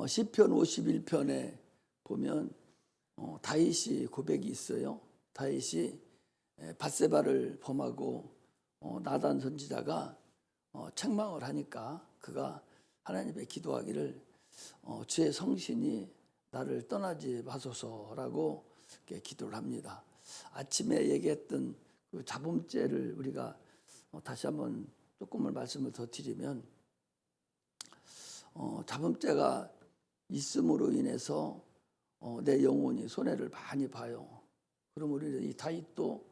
시편 51편에 보면 다윗이 고백이 있어요. 다윗이 밧세바를 범하고 나단 선지자가 책망을 하니까 그가 하나님께 기도하기를 주의 성신이 나를 떠나지 마소서라고 기도를 합니다. 아침에 얘기했던 그 자범죄를 우리가 다시 한번 조금을 말씀을 더 드리면 자범죄가 있음으로 인해서 내 영혼이 손해를 많이 봐요. 그럼 우리 이 다윗도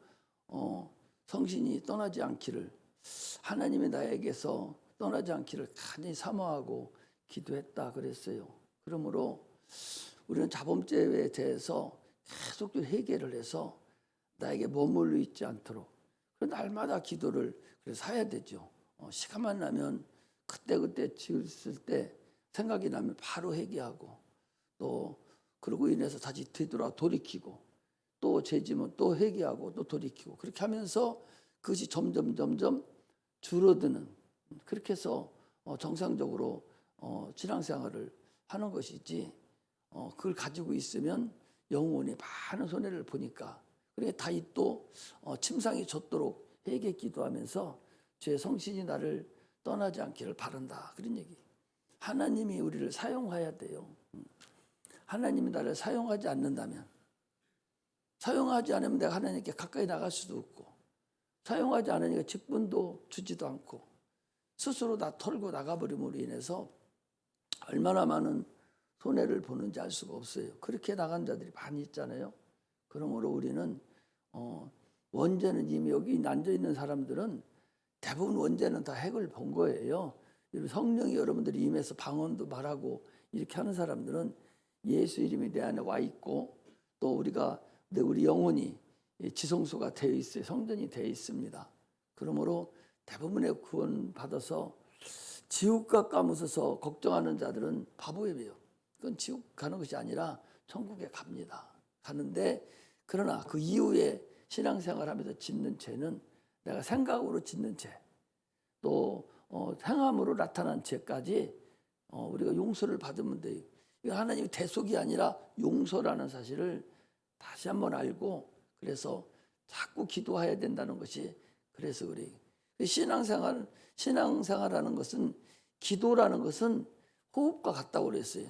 성신이 떠나지 않기를, 하나님이 나에게서 떠나지 않기를 간절히 사모하고 기도했다 그랬어요. 그러므로 우리는 자범죄에 대해서 계속 회개를 해서 나에게 머물러 있지 않도록 날마다 기도를 그래서 해야 되죠. 시간만 나면 그때 지었을 때 생각이 나면 바로 회개하고, 또 그러고 인해서 다시 돌이키고, 또 죄지면 또 회개하고 또 돌이키고, 그렇게 하면서 그것이 점점 줄어드는, 그렇게 해서 정상적으로 신앙생활을 하는 것이지, 그걸 가지고 있으면 영원히 많은 손해를 보니까. 그러니까 다윗도 침상이 젖도록 회개 기도하면서 주의 성신이 나를 떠나지 않기를 바란다, 그런 얘기. 하나님이 우리를 사용해야 돼요. 하나님이 나를 사용하지 않는다면, 사용하지 않으면 내가 하나님께 가까이 나갈 수도 없고, 사용하지 않으니까 직분도 주지도 않고 스스로 다 털고 나가버림으로 인해서 얼마나 많은 손해를 보는지 알 수가 없어요. 그렇게 나간 자들이 많이 있잖아요. 그러므로 우리는 원죄는 이미 여기 앉아있는 사람들은 대부분 원죄는 다 핵을 본 거예요. 성령이 여러분들이 임해서 방언도 말하고 이렇게 하는 사람들은 예수 이름이 내 안에 와 있고, 또 우리 영혼이 지성소가 되어 있어요. 성전이 되어 있습니다. 그러므로 대부분의 구원 받아서 지옥가 까무서서 걱정하는 자들은 바보예요. 그건 지옥 가는 것이 아니라 천국에 갑니다. 가는데, 그러나 그 이후에 신앙생활하면서 짓는 죄는 내가 생각으로 짓는 죄, 또 행함으로 나타난 죄까지 우리가 용서를 받으면 돼요. 이거 하나님의 대속이 아니라 용서라는 사실을 다시 한번 알고, 그래서 자꾸 기도해야 된다는 것이, 그래서 그래요. 신앙생활하는 것은, 기도라는 것은 호흡과 같다고 그랬어요.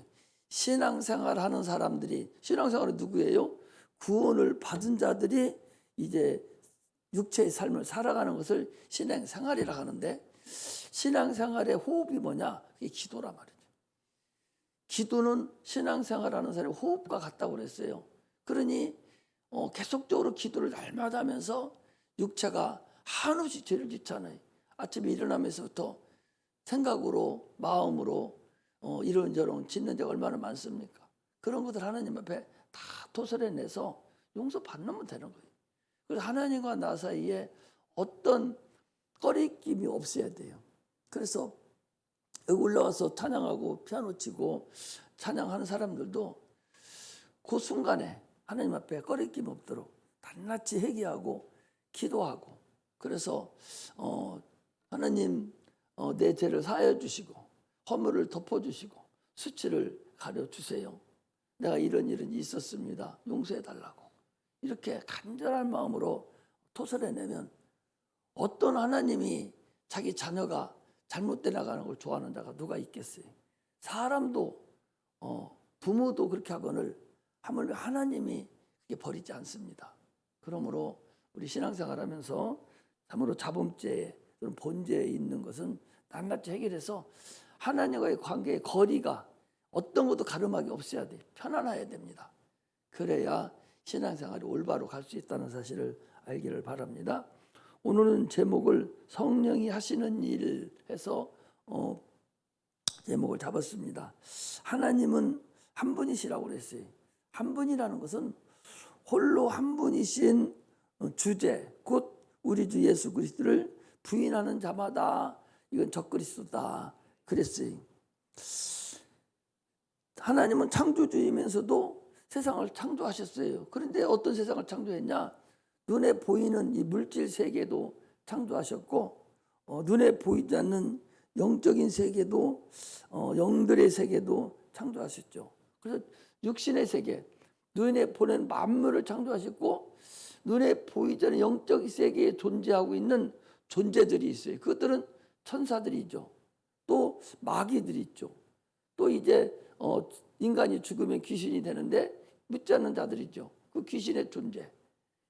신앙생활하는 사람들이, 신앙생활은 누구예요? 구원을 받은 자들이 이제 육체의 삶을 살아가는 것을 신앙생활이라 하는데, 신앙생활의 호흡이 뭐냐? 그게 기도란 말이죠. 기도는 신앙생활하는 사람의 호흡과 같다고 그랬어요. 그러니 계속적으로 기도를 날마다 하면서 육체가 한없이 죄를 짓잖아요. 아침에 일어나면서부터 생각으로, 마음으로 이런저런 짓는 데가 얼마나 많습니까? 그런 것들 하나님 앞에 다 토설해내서 용서받으면 되는 거예요. 그래서 하나님과 나 사이에 어떤 꺼리낌이 없어야 돼요. 그래서 여기 올라와서 찬양하고 피아노 치고 찬양하는 사람들도 그 순간에 하나님 앞에 꺼리낌 없도록 낱낱이 회개하고 기도하고, 그래서 하나님 내 죄를 사하여 주시고 허물을 덮어주시고 수치를 가려주세요. 내가 이런 일은 있었습니다. 용서해 달라고 이렇게 간절한 마음으로 토설해내면, 어떤 하나님이 자기 자녀가 잘못돼 나가는 걸 좋아하는 자가 누가 있겠어요? 사람도 부모도 그렇게 하거늘 하물며 하나님이 그렇게 버리지 않습니다. 그러므로 우리 신앙생활하면서 참으로 자범죄에, 그런 본죄에 있는 것은 낱낱이 해결해서 하나님과의 관계의 거리가 어떤 것도 가름하기 없어야 돼요. 편안해야 됩니다. 그래야 신앙생활이 올바로 갈 수 있다는 사실을 알기를 바랍니다. 오늘은 제목을 성령이 하시는 일 해서 제목을 잡았습니다. 하나님은 한 분이시라고 그랬어요. 한 분이라는 것은 홀로 한 분이신 주제, 곧 우리 주 예수 그리스도를 부인하는 자마다 이건 적그리스도다 그랬어요. 하나님은 창조주이면서도 세상을 창조하셨어요. 그런데 어떤 세상을 창조했냐? 눈에 보이는 이 물질 세계도 창조하셨고, 눈에 보이지 않는 영적인 세계도, 영들의 세계도 창조하셨죠. 그래서 육신의 세계, 눈에 보는 만물을 창조하셨고 눈에 보이지 않는 영적 세계에 존재하고 있는 존재들이 있어요. 그것들은 천사들이죠. 또 마귀들이 있죠. 또 이제 인간이 죽으면 귀신이 되는데 믿지 않는 자들이죠. 그 귀신의 존재.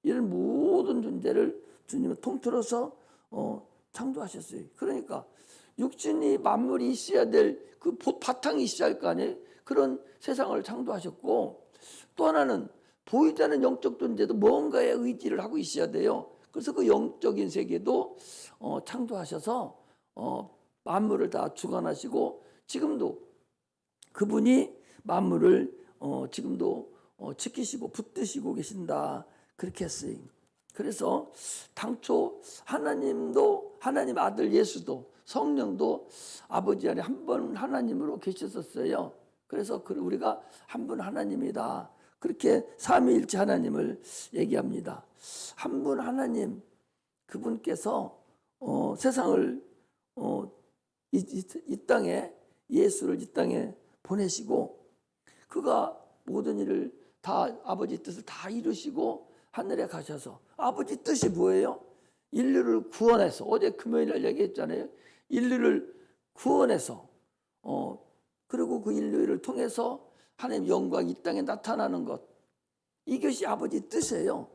이런 모든 존재를 주님은 통틀어서 창조하셨어요. 그러니까 육신이 만물이 있어야 될 그 바탕이 있어야 할 거 아니에요. 그런 세상을 창조하셨고 또 하나는 보이지 않는 영적 존재도 뭔가의 의지를 하고 있어야 돼요. 그래서 그 영적인 세계도 창조하셔서 만물을 다 주관하시고 지금도 그분이 만물을 지금도 지키시고 붙드시고 계신다. 그렇게 했어요. 그래서 당초 하나님도 하나님 아들 예수도 성령도 아버지 안에 한 번 하나님으로 계셨었어요. 그래서 우리가 한 분 하나님이다. 그렇게 삼위일체 하나님을 얘기합니다. 한 분 하나님 그분께서 세상을 이 땅에 예수를 이 땅에 보내시고 그가 모든 일을 다 아버지 뜻을 다 이루시고 하늘에 가셔서 아버지 뜻이 뭐예요? 인류를 구원해서 어제 금요일날 얘기했잖아요. 인류를 구원해서 그리고 그 인류를 통해서 하나님의 영광이 이 땅에 나타나는 것 이것이 아버지 뜻이에요.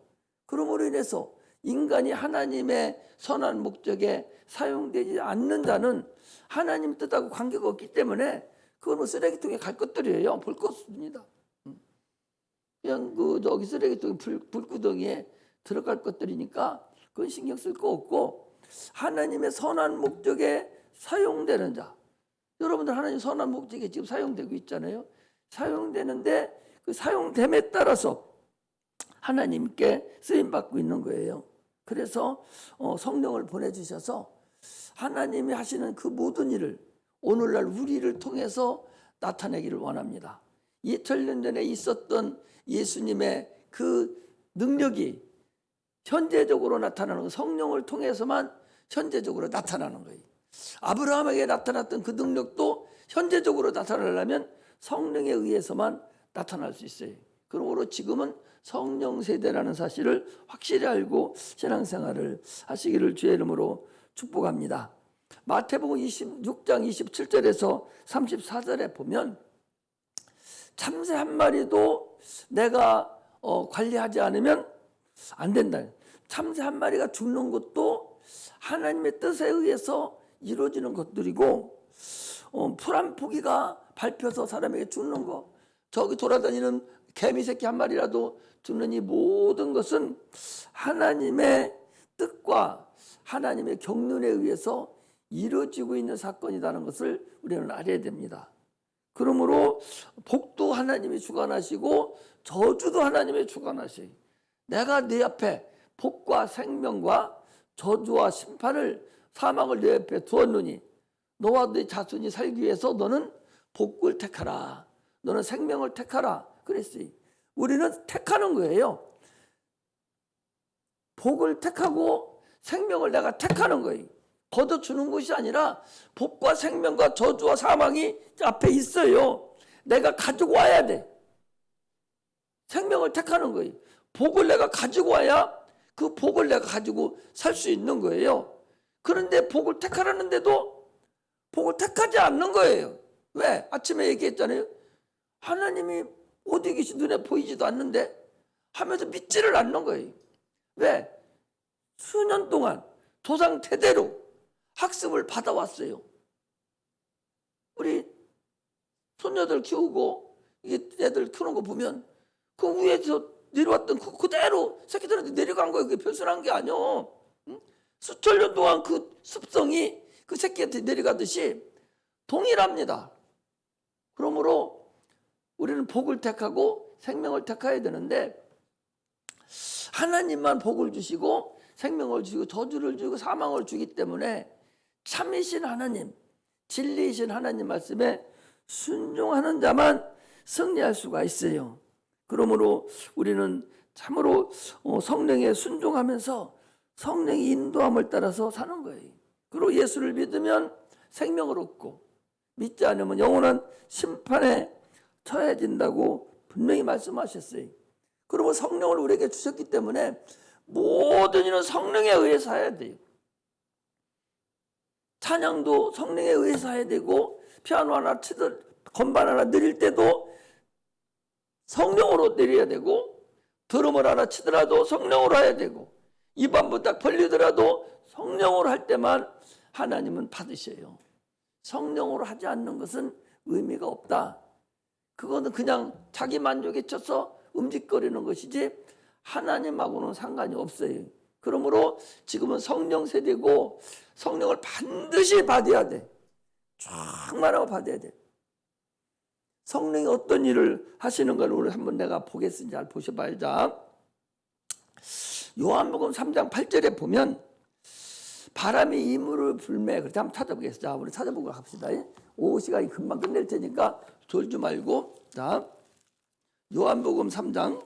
그러므로 인해서 인간이 하나님의 선한 목적에 사용되지 않는 자는 하나님 뜻하고 관계가 없기 때문에 그건 뭐 쓰레기통에 갈 것들이에요. 볼 것 없습니다. 그냥 저기 쓰레기통 불구덩이에 들어갈 것들이니까 그건 신경 쓸 거 없고 하나님의 선한 목적에 사용되는 자. 여러분들 하나님 선한 목적에 지금 사용되고 있잖아요. 사용되는데 그 사용됨에 따라서 하나님께 쓰임받고 있는 거예요. 그래서 성령을 보내주셔서 하나님이 하시는 그 모든 일을 오늘날 우리를 통해서 나타내기를 원합니다. 2000년 전에 있었던 예수님의 그 능력이 현재적으로 나타나는 거 성령을 통해서만 현재적으로 나타나는 거예요. 아브라함에게 나타났던 그 능력도 현재적으로 나타나려면 성령에 의해서만 나타날 수 있어요. 그러므로 지금은 성령 세대라는 사실을 확실히 알고 신앙생활을 하시기를 주의 이름으로 축복합니다. 마태복음 26장 27절에서 34절에 보면 참새 한 마리도 내가 관리하지 않으면 안 된다. 참새 한 마리가 죽는 것도 하나님의 뜻에 의해서 이루어지는 것들이고 풀 한 포기가 밟혀서 사람에게 죽는 것 저기 돌아다니는 개미 새끼 한 마리라도 죽는 이 모든 것은 하나님의 뜻과 하나님의 경륜에 의해서 이루어지고 있는 사건이라는 것을 우리는 알아야 됩니다. 그러므로 복도 하나님이 주관하시고 저주도 하나님이 주관하시고 내가 네 앞에 복과 생명과 저주와 심판을 사망을 네 앞에 두었느니 너와 네 자손이 살기 위해서 너는 복을 택하라. 너는 생명을 택하라. 그랬어요. 우리는 택하는 거예요. 복을 택하고 생명을 내가 택하는 거예요. 거둬주는 것이 아니라 복과 생명과 저주와 사망이 앞에 있어요. 내가 가지고 와야 돼. 생명을 택하는 거예요. 복을 내가 가지고 와야 그 복을 내가 가지고 살 수 있는 거예요. 그런데 복을 택하라는데도 복을 택하지 않는 거예요. 왜? 아침에 얘기했잖아요. 하나님이 어디 계시 눈에 보이지도 않는데 하면서 믿지를 않는 거예요. 왜? 수년 동안 조상 대대로 학습을 받아왔어요. 우리 손녀들 키우고 이게 애들 키우는 거 보면 그 위에서 내려왔던 그대로 새끼들한테 내려간 거예요. 그게 별순한 게 아니요. 수천 년 동안 그 습성이 그 새끼한테 내려가듯이 동일합니다. 그러므로 우리는 복을 택하고 생명을 택해야 되는데 하나님만 복을 주시고 생명을 주시고 저주를 주고 사망을 주기 때문에 참이신 하나님, 진리이신 하나님 말씀에 순종하는 자만 승리할 수가 있어요. 그러므로 우리는 참으로 성령에 순종하면서 성령의 인도함을 따라서 사는 거예요. 그리고 예수를 믿으면 생명을 얻고 믿지 않으면 영원한 심판에 처해진다고 분명히 말씀하셨어요. 그러면 성령을 우리에게 주셨기 때문에 모든 일은 성령에 의해서 해야 돼요. 찬양도 성령에 의해서 해야 되고, 피아노 하나 치든 건반 하나 드릴 때도 성령으로 내려야 되고, 드럼을 하나 치더라도 성령으로 해야 되고, 입 한 번 딱 벌리더라도 성령으로 할 때만 하나님은 받으셔요. 성령으로 하지 않는 것은 의미가 없다. 그거는 그냥 자기 만족에 쳐서 움직거리는 것이지 하나님하고는 상관이 없어요. 그러므로 지금은 성령 세대고 성령을 반드시 받아야 돼. 충만하고 받아야 돼. 성령이 어떤 일을 하시는 걸 오늘 한번 내가 보겠습니다. 잘 보셔봐요. 자, 요한복음 3장 8절에 보면 바람이 이물을 불매. 그렇게 한번 찾아보겠습니다. 자, 우리 찾아보고 갑시다. 오후 시간이 금방 끝낼 테니까 졸지 말고. 자, 요한복음 3장.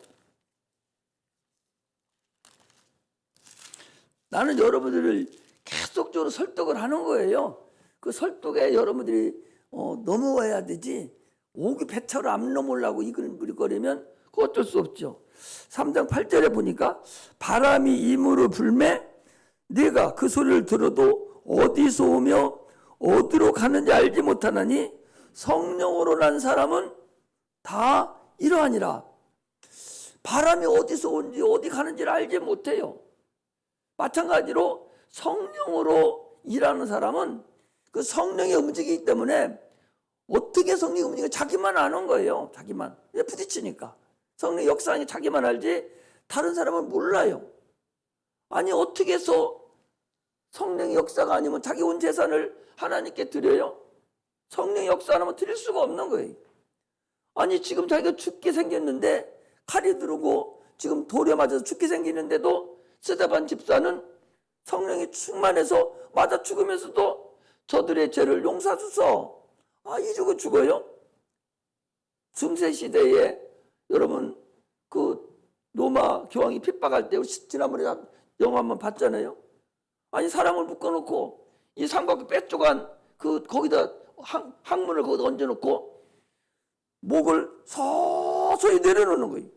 나는 여러분들을 계속적으로 설득을 하는 거예요. 그 설득에 여러분들이 넘어와야 되지. 오기 배차로 안 넘으려고 이글거리면 그거 어쩔 수 없죠. 3장 8절에 보니까 바람이 이물을 불매 네가 그 소리를 들어도 어디서 오며 어디로 가는지 알지 못하나니 성령으로 난 사람은 다 이러하니라. 바람이 어디서 온지 어디 가는지를 알지 못해요. 마찬가지로 성령으로 일하는 사람은 그 성령이 움직이기 때문에 어떻게 성령이 움직이는가 자기만 아는 거예요. 자기만. 부딪히니까. 성령 역사하는 게 자기만 알지 다른 사람은 몰라요. 아니 어떻게 해서 성령의 역사가 아니면 자기 온 재산을 하나님께 드려요? 성령의 역사 안 하면 드릴 수가 없는 거예요. 아니 지금 자기가 죽게 생겼는데 칼이 들어오고 지금 돌에 맞아서 죽게 생기는데도 스데반 집사는 성령이 충만해서 맞아 죽으면서도 저들의 죄를 용서하소서. 이러고 죽어요. 중세 시대에 여러분 그 로마 교황이 핍박할 때 지난번에 영화 한번 봤잖아요. 아니 사람을 묶어놓고 이 삼각대 빼쪽한 그 거기다 항문을 거기다 얹어놓고 목을 서서히 내려놓는 거예요.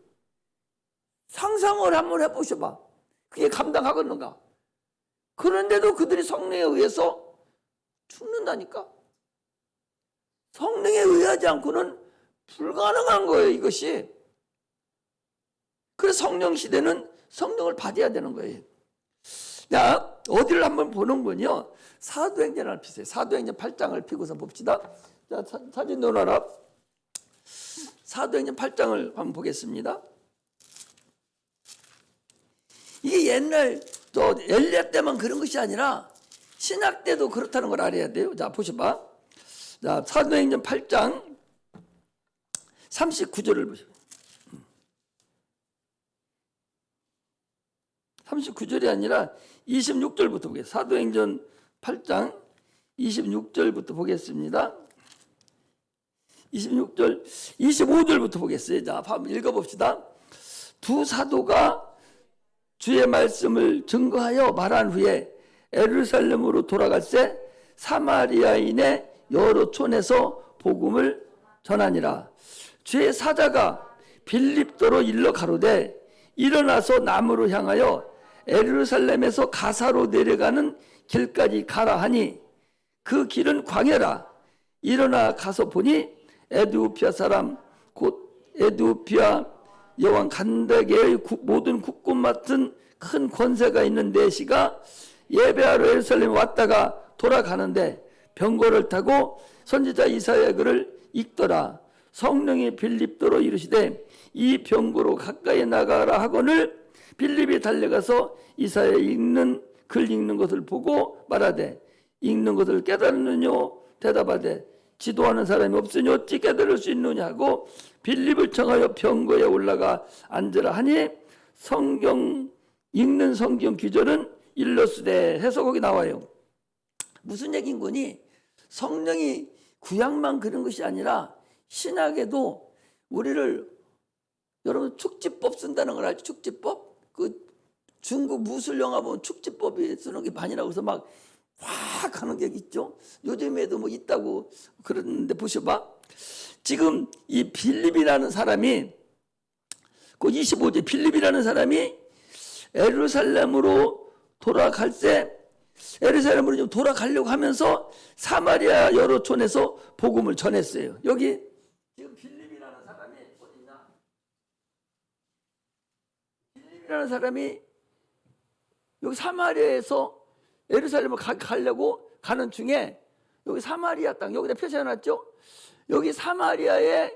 상상을 한번 해보셔봐. 그게 감당하겠는가? 그런데도 그들이 성령에 의해서 죽는다니까. 성령에 의하지 않고는 불가능한 거예요, 이것이. 그래서 성령 시대는 성령을 받아야 되는 거예요. 자, 어디를 한번 보는군요. 사도행전을 피세요. 사도행전 8장을 피고서 봅시다. 자, 사진 놓아라. 사도행전 8장을 한번 보겠습니다. 이게 옛날 엘리야 때만 그런 것이 아니라 신약 때도 그렇다는 걸 알아야 돼요. 자, 보셔봐. 자, 사도행전 8장 39절을 보세요. 39절이 아니라 26절부터 보겠습니다. 사도행전 8장 26절부터 보겠습니다. 26절, 25절부터 보겠어요. 자, 한번 읽어봅시다. 두 사도가 주의 말씀을 증거하여 말한 후에 예루살렘으로 돌아갈새 사마리아인의 여러 촌에서 복음을 전하니라. 주의 사자가 빌립도로 일러 가로되 일어나서 남으로 향하여 예루살렘에서 가사로 내려가는 길까지 가라 하니 그 길은 광야라. 일어나 가서 보니 에디오피아 사람 곧 에디오피아 여왕 간다게의 모든 국군 맡은 큰 권세가 있는 내시가 예배하러 예루살렘에 왔다가 돌아가는데 병거를 타고 선지자 이사야 글을 읽더라. 성령이 빌립도로 이르시되 이 병거로 가까이 나가라 하거늘 빌립이 달려가서 이사야 글 읽는 것을 보고 말하되 읽는 것을 깨달느뇨 대답하되 지도하는 사람이 없으니 어찌 깨달을 수 있느냐 하고 빌립을 청하여 병거에 올라가 앉으라 하니 읽는 성경 귀절은 일러스되 해서 거기 나와요. 무슨 얘기인 거니? 성령이 구약만 그런 것이 아니라 신약에도 우리를 여러분 축지법 쓴다는 걸 알죠? 축지법? 그 중국 무술 영화 보면 축지법이 쓰는 게 반이라고 해서 막 확 하는 게 있죠. 요즘에도 뭐 있다고 그러는데 보셔봐. 지금 이 빌립이라는 사람이 그 25절 빌립이라는 사람이 예루살렘으로 돌아갈 때 예루살렘으로 좀 돌아가려고 하면서 사마리아 여러 촌에서 복음을 전했어요. 여기 지금 빌립이라는 사람이 어디냐? 빌립이라는 사람이 여기 사마리아에서 예루살렘을 가려고 가는 중에 여기 사마리아 땅 여기다 표시해놨죠? 여기 사마리아에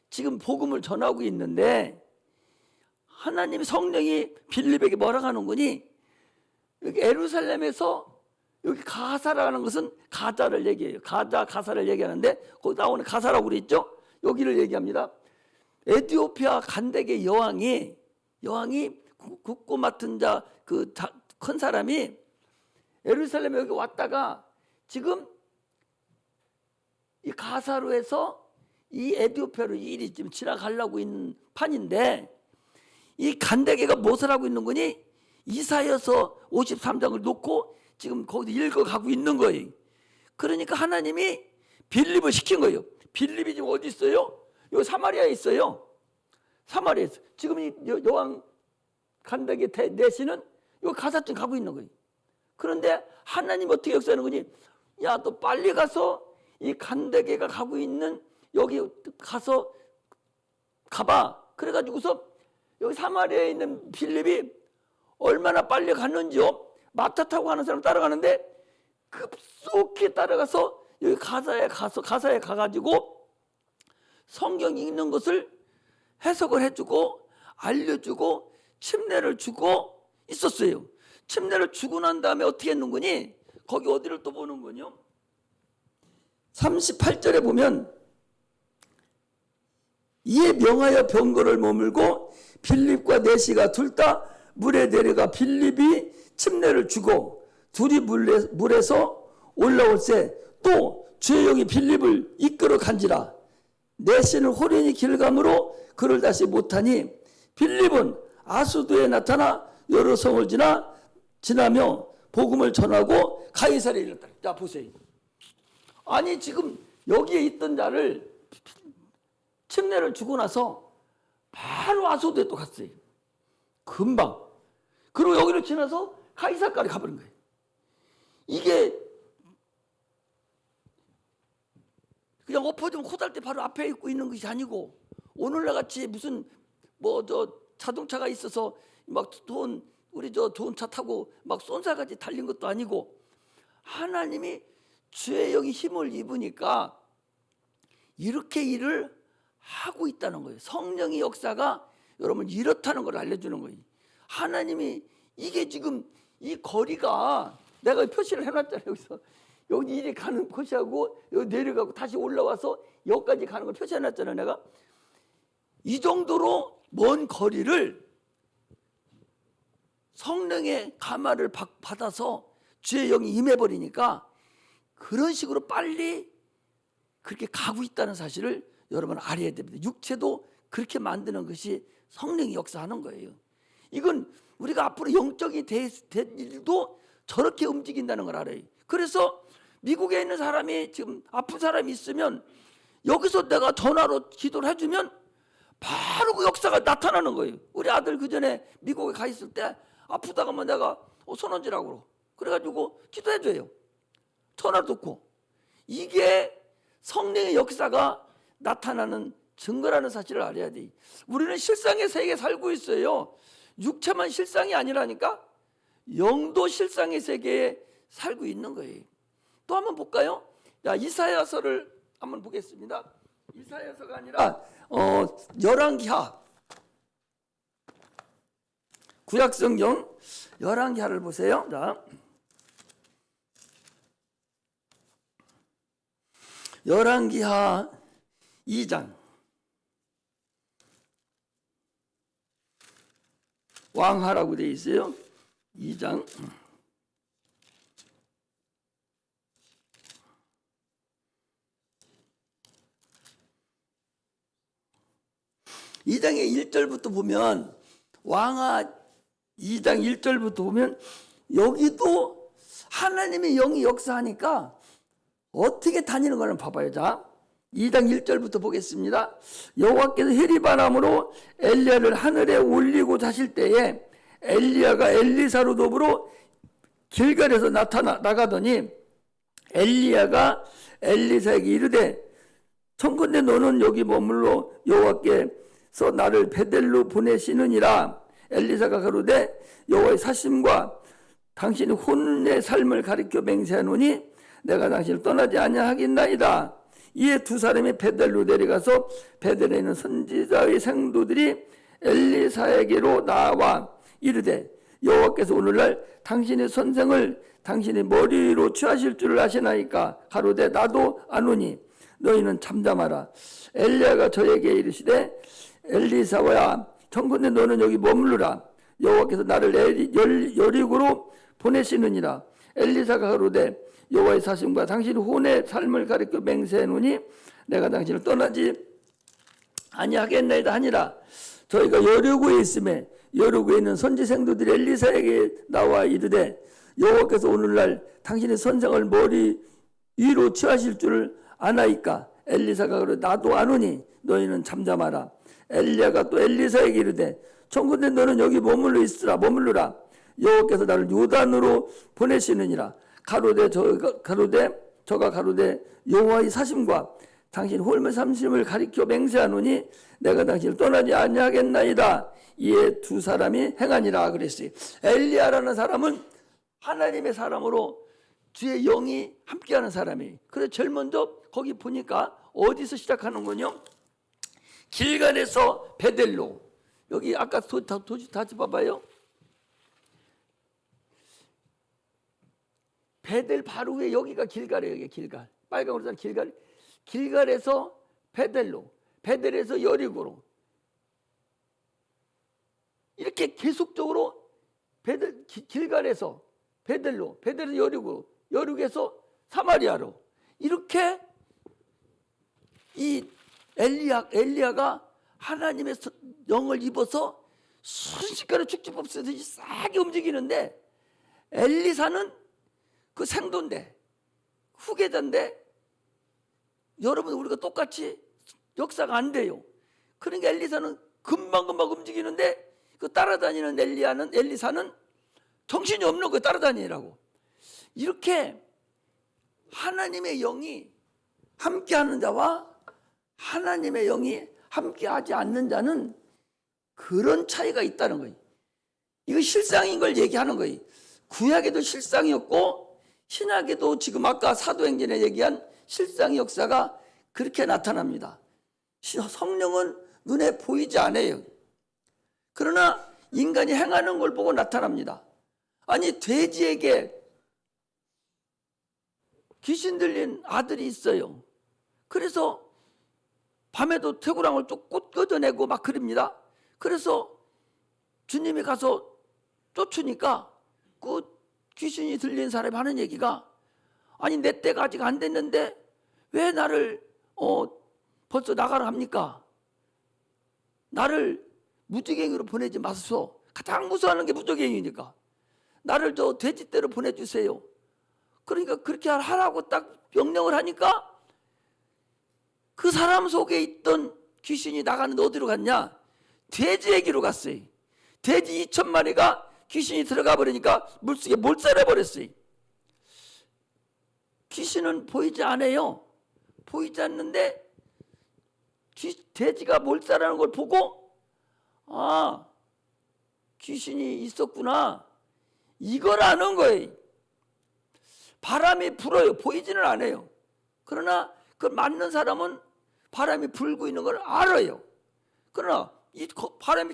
지금 복음을 전하고 있는데 하나님이 성령이 빌립에게 뭐라고 하는 거니? 여기 예루살렘에서 여기 가사라는 것은 가자를 얘기해요. 가사를 얘기하는데 거기 나오는 가사라고 그랬죠? 여기를 얘기합니다. 에티오피아 간대계 여왕이 국고 맡은 자 그 큰 사람이 예루살렘에 여기 왔다가 지금 이 가사로에서 이 에티오피아로 일이 지금 지나가려고 있는 판인데 이 간대계가 무엇을 하고 있는 거니? 이사야서 53장을 놓고 지금 거기서 읽어가고 있는 거예요. 그러니까 하나님이 빌립을 시킨 거예요. 빌립이 지금 어디 있어요? 여기 사마리아에 있어요. 사마리아에서 지금 이 여왕 간대계 내시는 여기 가사쯤 가고 있는 거예요. 그런데 하나님 어떻게 역사하는 거니? 야, 너 빨리 가서 이 간대계가 가고 있는 여기 가서 가봐. 그래가지고서 여기 사마리아에 있는 빌립이 얼마나 빨리 갔는지요. 마타 타고 가는 사람 따라가는데 급속히 따라가서 여기 가사에 가가지고 성경 읽는 것을 해석을 해주고 알려주고 침례를 주고 있었어요. 침례를 주고 난 다음에 어떻게 했는 거니? 거기 어디를 또 보는 거냐? 38절에 보면 이에 명하여 병거를 머물고 빌립과 내시가 둘 다 물에 내려가 빌립이 침례를 주고 둘이 물에서 올라올새 또 주의 영이 빌립을 이끌어 간지라. 내시는 호련히 길 가므로 그를 다시 못하니 빌립은 아수도에 나타나 여러 성을 지나며 복음을 전하고 가이사랴에 이르렀다. 자 보세요. 아니 지금 여기에 있던 자를 침례를 주고 나서 바로 아소도에 또 갔어요. 금방. 그리고 여기를 지나서 가이사까지 가버린 거예요. 이게 그냥 엎어지면 코달대 바로 앞에 있는 것이 아니고 오늘날 같이 무슨 자동차가 있어서 막 우리 좋은 차 타고 막 쏜살같이 달린 것도 아니고 하나님이 주의 영이 힘을 입으니까 이렇게 일을 하고 있다는 거예요. 성령의 역사가 여러분 이렇다는 걸 알려주는 거예요. 하나님이 이게 지금 이 거리가 내가 표시를 해놨잖아요. 여기서 여기 이리 가는 곳이하고 여기 내려가고 다시 올라와서 여기까지 가는 걸 표시해놨잖아요. 내가 이 정도로 먼 거리를 성령의 감화를 받아서 주의 영이 임해버리니까 그런 식으로 빨리 그렇게 가고 있다는 사실을 여러분 알아야 됩니다. 육체도 그렇게 만드는 것이 성령이 역사하는 거예요. 이건 우리가 앞으로 영적인 될 일도 저렇게 움직인다는 걸 알아요. 그래서 미국에 있는 사람이 지금 아픈 사람이 있으면 여기서 내가 전화로 기도를 해주면 바로 그 역사가 나타나는 거예요. 우리 아들 그 전에 미국에 가 있을 때 아프다가만 내가 손원지라고 그래가지고 기도해줘요. 전화 듣고. 이게 성령의 역사가 나타나는 증거라는 사실을 알아야 돼. 우리는 실상의 세계에 살고 있어요. 육체만 실상이 아니라니까 영도 실상의 세계에 살고 있는 거예요. 또 한번 볼까요? 자, 이사야서를 한번 보겠습니다. 이사야서가 아니라 열왕기하 구약성경 열왕기하를 보세요. 자, 열왕기하 2장 왕하라고 되어 있어요. 2장 2장의 1절부터 보면 왕하 2장 1절부터 보면 여기도 하나님의 영이 역사하니까 어떻게 다니는 거는 봐봐요. 자, 2장 1절부터 보겠습니다. 여호와께서 해리바람으로 엘리야를 하늘에 올리고 자실 때에 엘리야가 엘리사로 더불어 길갈에서 나가더니 엘리야가 엘리사에게 이르되 청컨대 너는 여기 머물러 여호와께서 나를 베델로 보내시느니라. 엘리사가 가로되 여호와의 사심과 당신이 혼의 삶을 가리켜 맹세하노니 내가 당신을 떠나지 아니하겠나이다. 이에 두 사람이 베델로 내려가서 베델에 있는 선지자의 생도들이 엘리사에게로 나와 이르되 여호와께서 오늘날 당신의 선생을 당신의 머리로 취하실 줄을 아시나이까. 가로되 나도 아노니 너희는 잠잠하라. 엘리야가 저에게 이르시되 엘리사와 청컨대 너는 여기 머무르라. 여호와께서 나를 여리고로 보내시느니라. 엘리사가 가로되 여호와의 사심과 당신의 혼의 삶을 가리켜 맹세하노니 내가 당신을 떠나지 아니하겠나이다 하니라. 저희가 여리고에 있음에 여리고에 있는 선지생도들이 엘리사에게 나와 이르되 여호와께서 오늘날 당신의 선생을 머리 위로 취하실 줄을 아나이까. 엘리사가 그러되 나도 아노니 너희는 잠잠하라. 엘리야가 또 엘리사에게 이르되 청컨대 너는 여기 머물르라. 여호와께서 나를 요단으로 보내시느니라. 저가 가로되 여호와의 사심과 당신 홀의 삼심을 가리켜 맹세하노니 내가 당신을 떠나지 아니하겠나이다. 이에 두 사람이 행하니라 그랬어요. 엘리야라는 사람은 하나님의 사람으로 주의 영이 함께하는 사람이. 그래서 제일 먼저 거기 보니까 어디서 시작하는군요. 길갈에서 베델로. 여기 아까 다시 봐봐요. 베델 바로 위에 여기가 길갈이에요. 여기 길갈. 빨간으로 된 길갈. 길갈에서 베델로. 베델에서 여리고로. 이렇게 계속적으로 길갈에서 베델로, 베델에서 여리고, 여리고에서 사마리아로 이렇게 이 엘리야가 하나님의 영을 입어서 순식간에 축지법 쓰듯이 싸게 움직이는데 엘리사는 그 생도인데 후계자인데 여러분 우리가 똑같이 역사가 안 돼요. 그러니까 엘리사는 금방금방 움직이는데 그 따라다니는 엘리사는 정신이 없는 거 따라다니라고. 이렇게 하나님의 영이 함께하는 자와 하나님의 영이 함께하지 않는 자는 그런 차이가 있다는 거예요. 이거 실상인 걸 얘기하는 거예요. 구약에도 실상이었고 신약에도 지금 아까 사도행전에 얘기한 실상의 역사가 그렇게 나타납니다. 성령은 눈에 보이지 않아요. 그러나 인간이 행하는 걸 보고 나타납니다. 아니 돼지에게 귀신 들린 아들이 있어요. 그래서 밤에도 쇠고랑을 쭉 끄집어내고 막 그럽니다. 그래서 주님이 가서 쫓으니까 그 귀신이 들린 사람이 하는 얘기가 아니 내 때가 아직 안 됐는데 왜 나를 벌써 나가라 합니까? 나를 무지갱이로 보내지 마소서. 가장 무서워하는 게 무지갱이니까 나를 저 돼지떼로 보내주세요. 그러니까 그렇게 하라고 딱 명령을 하니까 그 사람 속에 있던 귀신이 나가는데 어디로 갔냐? 돼지에게로 갔어요. 돼지 2,000마리가 귀신이 들어가 버리니까 물속에 몰살해 버렸어요. 귀신은 보이지 않아요. 보이지 않는데 돼지가 몰살하는 걸 보고 아 귀신이 있었구나 이걸 아는 거예요. 바람이 불어요. 보이지는 않아요. 그러나 그 맞는 사람은 바람이 불고 있는 걸 알아요. 그러나 이 바람이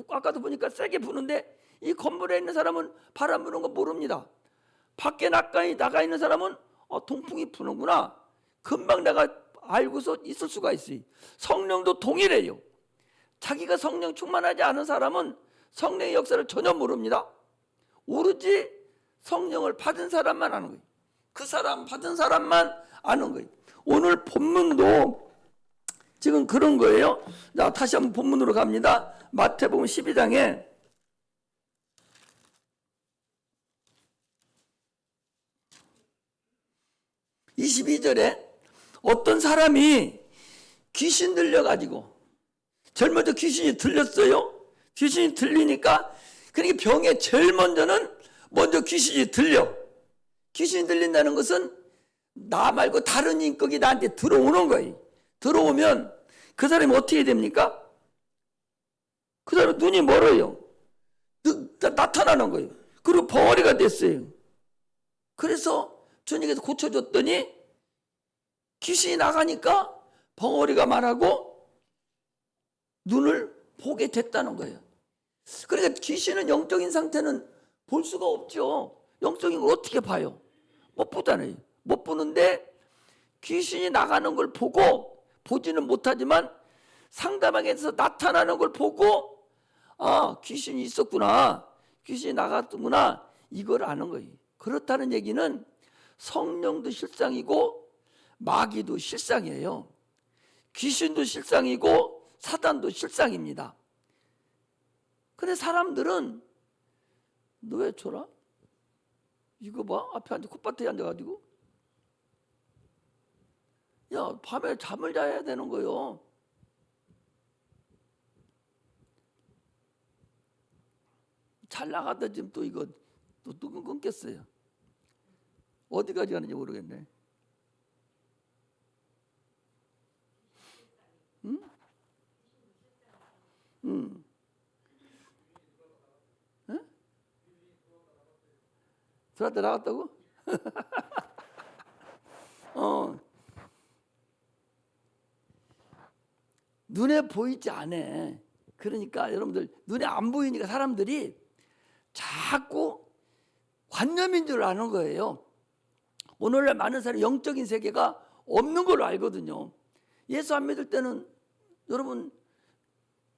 아까도 보니까 세게 부는데 이 건물에 있는 사람은 바람 부는 거 모릅니다. 밖에 나가 있는 사람은 동풍이 부는구나 금방 내가 알고서 있을 수가 있어요. 성령도 동일해요. 자기가 성령 충만하지 않은 사람은 성령의 역사를 전혀 모릅니다. 오로지 성령을 받은 사람만 아는 거예요. 그 사람 받은 사람만 아는 거예요. 오늘 본문도 지금 그런 거예요. 자, 다시 한번 본문으로 갑니다. 마태복음 12장에 22절에 어떤 사람이 귀신 들려가지고 젊어도 귀신이 들렸어요. 귀신이 들리니까 그러니까 병에 제일 먼저 귀신이 들려. 귀신이 들린다는 것은 나 말고 다른 인격이 나한테 들어오는 거예요. 들어오면 그 사람이 어떻게 됩니까? 그 사람 눈이 멀어요. 나타나는 거예요. 그리고 벙어리가 됐어요. 그래서 주님께서 고쳐줬더니 귀신이 나가니까 벙어리가 말하고 눈을 보게 됐다는 거예요. 그러니까 귀신은 영적인 상태는 볼 수가 없죠. 영적인 걸 어떻게 봐요? 못 보잖아요. 못 보는데 귀신이 나가는 걸 보고 보지는 못하지만 상대방에서 나타나는 걸 보고 아, 귀신이 있었구나. 귀신이 나갔구나. 이걸 아는 거예요. 그렇다는 얘기는 성령도 실상이고 마귀도 실상이에요. 귀신도 실상이고 사단도 실상입니다. 근데 사람들은 너 왜 졸아? 이거 봐. 앞에 앉아 콧밭에 앉아가지고 야, 밤에 잠을 자야 되는 거예요. 잘 나가다 지금 또 이거 또 끊겼어요. 어디까지 가는지 모르겠네. 응? 응. 응? 들어갔다 나갔다고? 눈에 보이지 않아. 그러니까 여러분들 눈에 안 보이니까 사람들이 자꾸 관념인 줄 아는 거예요. 오늘날 많은 사람이 영적인 세계가 없는 걸로 알거든요. 예수 안 믿을 때는 여러분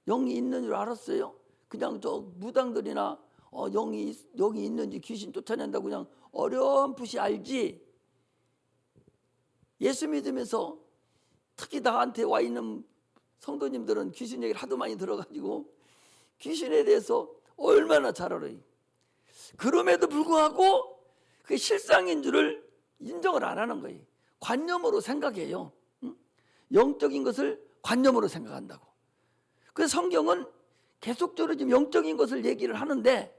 영이 있는 줄 알았어요? 그냥 저 무당들이나 영이 있는지 귀신 쫓아낸다고 그냥 어렴풋이 알지. 예수 믿으면서 특히 나한테 와 있는 성도님들은 귀신 얘기를 하도 많이 들어가지고 귀신에 대해서 얼마나 잘 알아요. 그럼에도 불구하고 그게 실상인 줄을 인정을 안 하는 거예요. 관념으로 생각해요. 영적인 것을 관념으로 생각한다고. 그래서 성경은 계속적으로 지금 영적인 것을 얘기를 하는데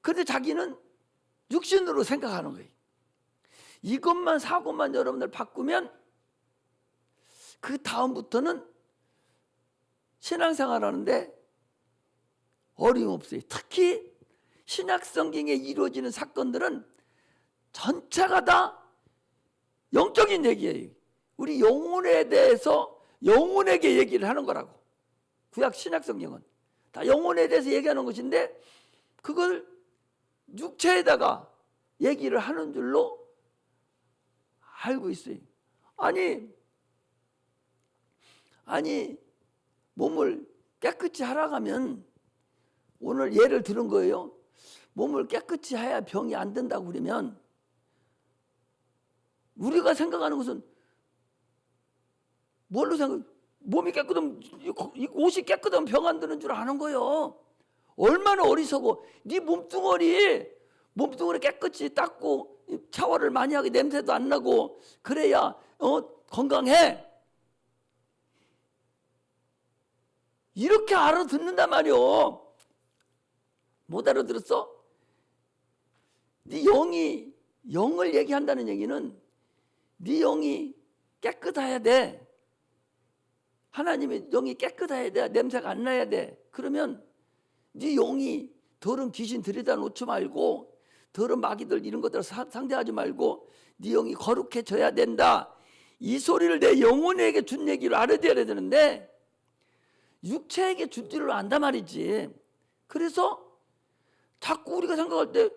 그런데 자기는 육신으로 생각하는 거예요. 이것만 사고만 여러분들 바꾸면 그 다음부터는 신앙생활 하는데 어림없어요. 특히 신약 성경에 이루어지는 사건들은 전체가 다 영적인 얘기예요. 우리 영혼에 대해서 영혼에게 얘기를 하는 거라고. 구약 신약 성경은 다 영혼에 대해서 얘기하는 것인데 그걸 육체에다가 얘기를 하는 줄로 알고 있어요. 아니 몸을 깨끗이 하라고 하면 오늘 예를 들은 거예요. 몸을 깨끗이 해야 병이 안 된다고 그러면 우리가 생각하는 것은 뭘로 생각해? 몸이 깨끗하면 옷이 깨끗하면 병 안 드는 줄 아는 거예요. 얼마나 어리석어. 네 몸뚱어리 깨끗이 닦고 샤워를 많이 하게 냄새도 안 나고 그래야 건강해. 이렇게 알아듣는단 말이오. 못 알아들었어? 네 영을 얘기한다는 얘기는 네 영이 깨끗해야 돼. 하나님의 영이 깨끗해야 돼. 냄새가 안 나야 돼. 그러면 네 영이 더러운 귀신 들여다 놓지 말고 더러운 마귀들 이런 것들 상대하지 말고 네 영이 거룩해져야 된다. 이 소리를 내 영혼에게 준 얘기를 알아들어야 되는데 육체에게 준 줄을 안단 말이지. 그래서 자꾸 우리가 생각할 때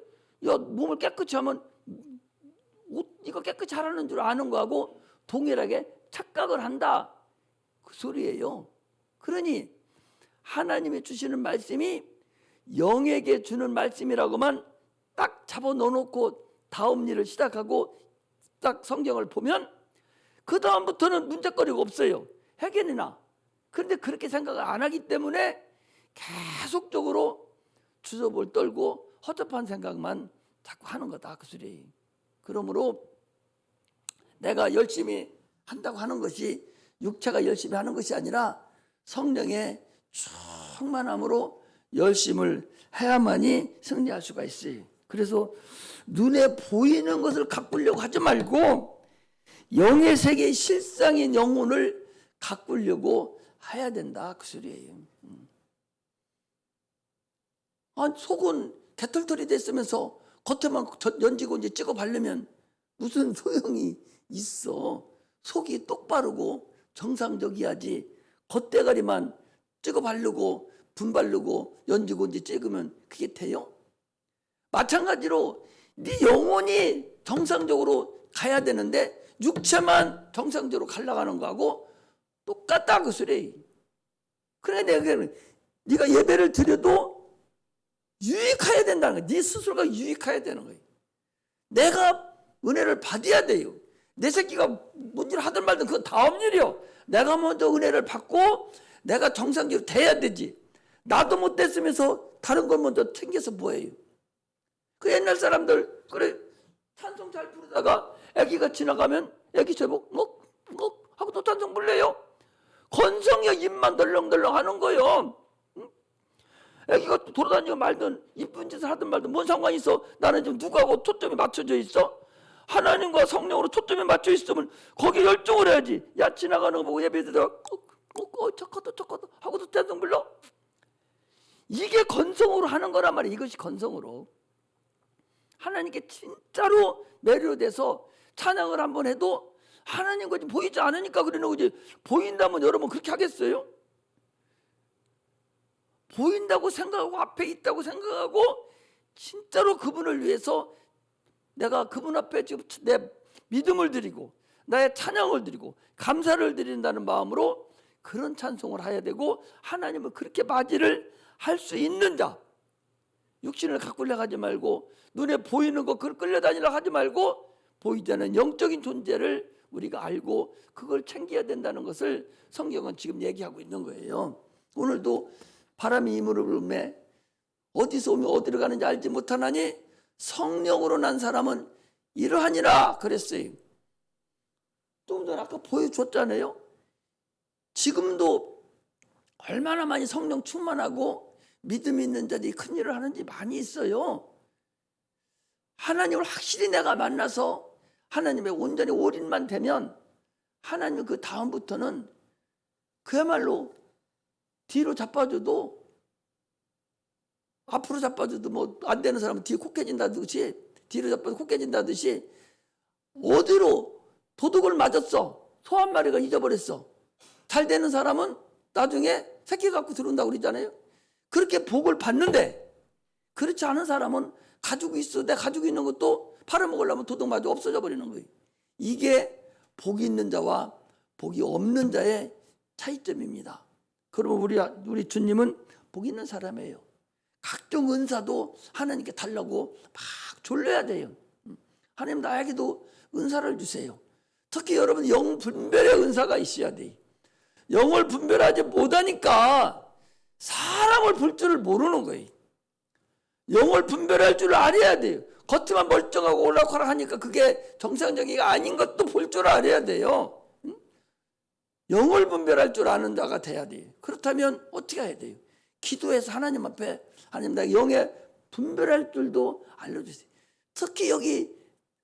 야, 몸을 깨끗이 하면 이거 깨끗이 하라는 줄 아는 거하고 동일하게 착각을 한다. 그 소리예요. 그러니 하나님이 주시는 말씀이 영에게 주는 말씀이라고만 딱 잡아 넣어놓고 다음 일을 시작하고 딱 성경을 보면 그 다음부터는 문제거리가 없어요. 해결이나. 그런데 그렇게 생각을 안 하기 때문에 계속적으로 주접을 떨고 허접한 생각만 자꾸 하는 거다. 그 소리. 그러므로 내가 열심히 한다고 하는 것이 육체가 열심히 하는 것이 아니라 성령의 충만함으로 열심을 해야만이 승리할 수가 있어요. 그래서 눈에 보이는 것을 가꾸려고 하지 말고 영의 세계의 실상인 영혼을 가꾸려고 해야 된다, 그 소리예요. 속은 개털털이 됐으면서 겉에만 연지고 이제 찍어 바르면 무슨 소용이 있어? 속이 똑바르고 정상적이야지. 겉대가리만 찍어 바르고 분바르고 연지고 이제 찍으면 그게 돼요? 마찬가지로 네 영혼이 정상적으로 가야 되는데 육체만 정상적으로 가려가는 거하고 똑같다, 그 소리. 그래, 네가 예배를 드려도 유익해야 된다는 거야. 네 스스로가 유익해야 되는 거예요. 내가 은혜를 받아야 돼요. 내 새끼가 뭔지를 하든 말든 그건 다음 일이요. 내가 먼저 은혜를 받고 내가 정상적으로 돼야 되지. 나도 못 됐으면서 다른 걸 먼저 챙겨서 뭐해요? 그 옛날 사람들 그래 찬송 잘 부르다가 애기가 지나가면 애기 제복 하고 또 찬송 불러요. 건성의 입만 덜렁덜렁 하는 거요. 애기가 돌아다니고 말든 이쁜 짓을 하든 말든 뭔 상관이 있어? 나는 지금 누구하고 초점이 맞춰져 있어? 하나님과 성령으로 초점이 맞춰 있으면 거기에 열중을 해야지. 야, 지나가는 거 보고 예배드다가 척하다 하고도 찬송 불러. 이게 건성으로 하는 거란 말이야. 이것이 건성으로 하나님께 진짜로 매료돼서 찬양을 한번 해도 하나님 것이 보이지 않으니까 그러는 거지. 보인다면 여러분 그렇게 하겠어요? 보인다고 생각하고 앞에 있다고 생각하고 진짜로 그분을 위해서 내가 그분 앞에 지금 내 믿음을 드리고 나의 찬양을 드리고 감사를 드린다는 마음으로 그런 찬송을 해야 되고, 하나님은 그렇게 맞이를 할 수 있는 자, 육신을 가꾸려 하지 말고 눈에 보이는 거 그걸 끌려다니려 하지 말고 보이지 않는 영적인 존재를 우리가 알고 그걸 챙겨야 된다는 것을 성경은 지금 얘기하고 있는 거예요. 오늘도 바람이 이물을 불매 어디서 오며 어디로 가는지 알지 못하나니 성령으로 난 사람은 이러하니라 그랬어요. 좀 전에 아까 보여줬잖아요. 지금도 얼마나 많이 성령 충만하고 믿음 있는 자들이 큰 일을 하는지 많이 있어요. 하나님을 확실히 내가 만나서 하나님의 온전히 올인만 되면 하나님 그 다음부터는 그야말로 뒤로 자빠져도 앞으로 자빠져도 뭐 안 되는 사람은 뒤에 코 깨진다듯이, 뒤로 자빠져 코 깨진다듯이 어디로 도둑을 맞았어, 소 한 마리가 잊어버렸어, 잘 되는 사람은 나중에 새끼 갖고 들어온다고 그러잖아요. 그렇게 복을 받는데 그렇지 않은 사람은 가지고 있어, 내가 가지고 있는 것도 팔아먹으려면 도둑 맞아 없어져 버리는 거예요. 이게 복이 있는 자와 복이 없는 자의 차이점입니다. 그러면 우리 주님은 복 있는 사람이에요. 각종 은사도 하나님께 달라고 막 졸려야 돼요. 하나님 나에게도 은사를 주세요. 특히 여러분 영 분별의 은사가 있어야 돼요. 영을 분별하지 못하니까 사람을 볼 줄을 모르는 거예요. 영을 분별할 줄 알아야 돼요. 겉에만 멀쩡하고 올라가라 하니까 그게 정상적이가 아닌 것도 볼 줄 알아야 돼요. 영을 분별할 줄 아는 자가 돼야 돼요. 그렇다면 어떻게 해야 돼요? 기도해서 하나님 앞에 하나님 나 영의 분별할 줄도 알려주세요. 특히 여기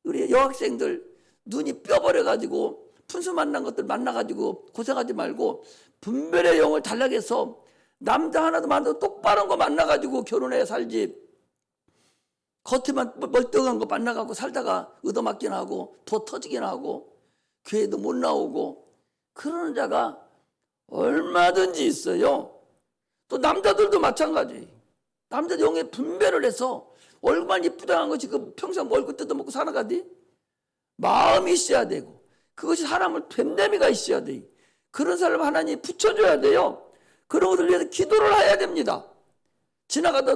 우리 여학생들 눈이 뼈버려가지고 푼수 만난 것들 만나가지고 고생하지 말고 분별의 영을 달라해서 남자 하나도 만나도 똑바른 거 만나가지고 결혼해 살지, 겉에만 멀쩡한 거 만나가고 살다가 얻어맞기나 하고 더 터지기나 하고 교회도 못 나오고 그러는 자가 얼마든지 있어요. 또 남자들도 마찬가지. 남자 영의 분별을 해서 얼굴만 이쁘다는 것이 그 평생 얼굴 뜯어먹고 살아가지. 마음이 있어야 되고 그것이 사람을 됨됨이가 있어야 돼. 그런 사람을 하나님이 붙여줘야 돼요. 그런 것을 위해서 기도를 해야 됩니다. 지나가다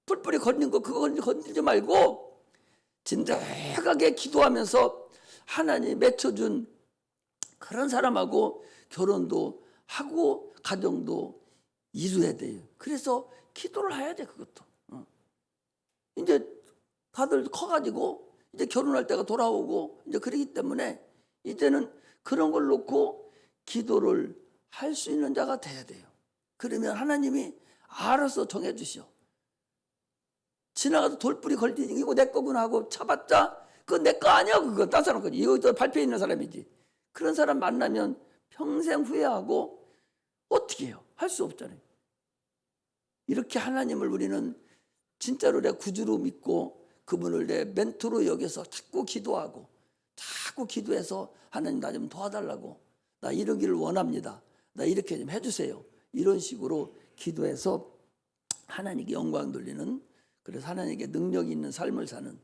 뿔뿔이 걷는 거 그거 건들지 말고 진득하게 기도하면서 하나님이 맺혀준 그런 사람하고 결혼도 하고 가정도 이루어야 돼요. 그래서 기도를 해야 돼. 그것도 이제 다들 커가지고 이제 결혼할 때가 돌아오고 이제 그러기 때문에 이제는 그런 걸 놓고 기도를 할 수 있는 자가 돼야 돼요. 그러면 하나님이 알아서 정해 주시오. 지나가도 돌뿌리 걸리니 이거 내 거구나 하고 차봤자 그건 내 거 아니야. 그건 딴 사람 거지. 이거 발표해 있는 사람이지. 그런 사람 만나면 평생 후회하고 어떻게 해요? 할 수 없잖아요. 이렇게 하나님을 우리는 진짜로 내 구주로 믿고 그분을 내 멘토로 여겨서 자꾸 기도하고 자꾸 기도해서 하나님 나 좀 도와달라고, 나 이러기를 원합니다, 나 이렇게 좀 해주세요, 이런 식으로 기도해서 하나님께 영광 돌리는, 그래서 하나님께 능력이 있는 삶을 사는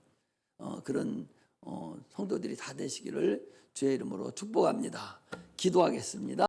그런 성도들이 다 되시기를 주의 이름으로 축복합니다. 기도하겠습니다.